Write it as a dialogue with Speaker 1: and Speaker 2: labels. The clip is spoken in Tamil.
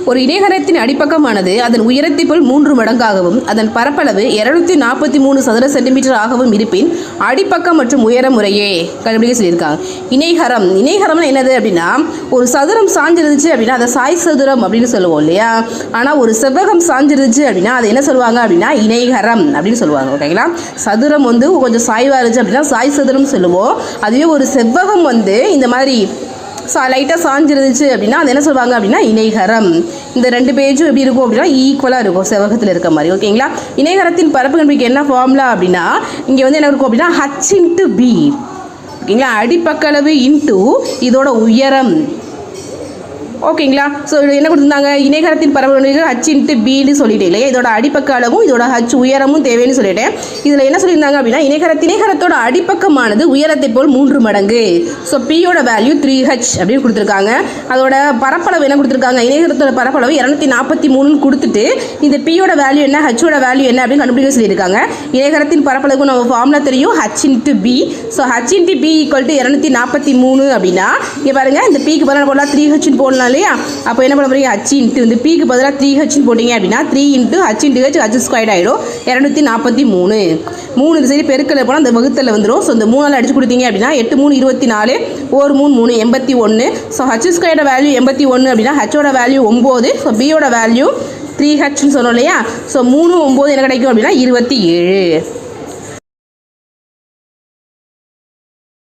Speaker 1: ஒரு இணைகரத்தின் அடிப்பக்கமானது அதன் உயரத்தை போல் 3 மடங்காகவும் அதன் பரப்பளவு 243 சதுர சென்டிமீட்டர் ஆகவும் இருப்பின் அடிப்பக்கம் மற்றும் உயரம் முறையே கண்டுபிடிக்க சொல்லியிருக்காங்க. இணைகரம்னா என்னது அப்படின்னா, ஒரு சதுரம் சாஞ்சிருந்துச்சு அப்படின்னா அதை சாய் சதுரம் அப்படின்னு சொல்லுவோம் இல்லையா. ஆனால் ஒரு செவ்வகம் சாஞ்சிருந்துச்சு அப்படின்னா அதை என்ன சொல்லுவாங்க அப்படின்னா இணைகரம் அப்படின்னு சொல்லுவாங்க. ஓகேங்களா. சதுரம் கொஞ்சம் சாய்வாக இருந்துச்சு அப்படின்னா சாய் சதுரம் சொல்லுவோம். அதுவே ஒரு செவ்வகம் இந்த மாதிரி லைட்டாக சாஞ்சிருந்துச்சு அப்படின்னா அது என்ன சொல்லுவாங்க அப்படின்னா இணைகரம். இந்த 2 பேஜும் எப்படி இருக்கும் அப்படின்னா ஈக்குவலாக இருக்கும் செவ்வகத்தில் இருக்க மாதிரி. ஓகேங்களா. இணைகரத்தின் பரப்பு கண்டுபிடிக்க என்ன ஃபார்முலா அப்படின்னா, இங்கே என்ன இருக்கும் அப்படின்னா h/b. ஓகேங்களா. அடிப்பக்களவு இன்ட்டு இதோட உயரம். ஓகேங்களா. ஸோ இது என்ன கொடுத்துருந்தாங்க, இணைகரத்தின் பரப்பு h/bன்னு சொல்லிட்டேன் இல்லையா. இதோட அடிப்பக்க அளவும் இதோட h உயரமும் தேவைன்னு சொல்லிட்டேன். இதில் என்ன சொல்லியிருந்தாங்க அப்படின்னா இணைகரத்தோட அடிப்பக்கமானது உயரத்தை போல் 3 மடங்கு. ஸோ பியோட வேல்யூ 3h அப்படின்னு கொடுத்துருக்காங்க. அதோட பரப்பளவு என்ன கொடுத்துருக்காங்க, இணைகரத்தோட பரப்பளவு 243ன்னு கொடுத்துட்டு இந்த பியோட வேல்யூ என்ன, ஹச்சோட வேல்யூ என்ன அப்படின்னு கண்டுபிடிக்க சொல்லியிருக்காங்க. இணைகரத்தின் பரப்பளவுக்கு நம்ம ஃபார்முலா தெரியும், h/b. ஸோ h/b = 243 அப்படின்னா இங்கே பாருங்கள், இந்த பிக்கு பதிலாக போடலாம் 3hன்னு போடலாம் இல்லையா. அப்போ என்ன பண்ண போறீங்க, h இந்த பிக்கு பதிலாக 3hன்னு போட்டிங்க அப்படின்னா 3 × h/h h² ஆகிடும் 243. 3 சரி பெருக்கல் போனால் அந்த வகுத்தல் வந்துடும். ஸோ இந்த 3ஆல் அடிச்சு கொடுத்தீங்க அப்படின்னா 8 3 24 1 3 3 81. ஸோ h² வேல்யூ 81 அப்படின்னா ஹச்சோட வேல்யூ 9. ஸோ பியோட வேல்யூ 3hன்னு சொன்னோம் இல்லையா. ஸோ 3 9 என்ன கிடைக்கும் அப்படின்னா 27.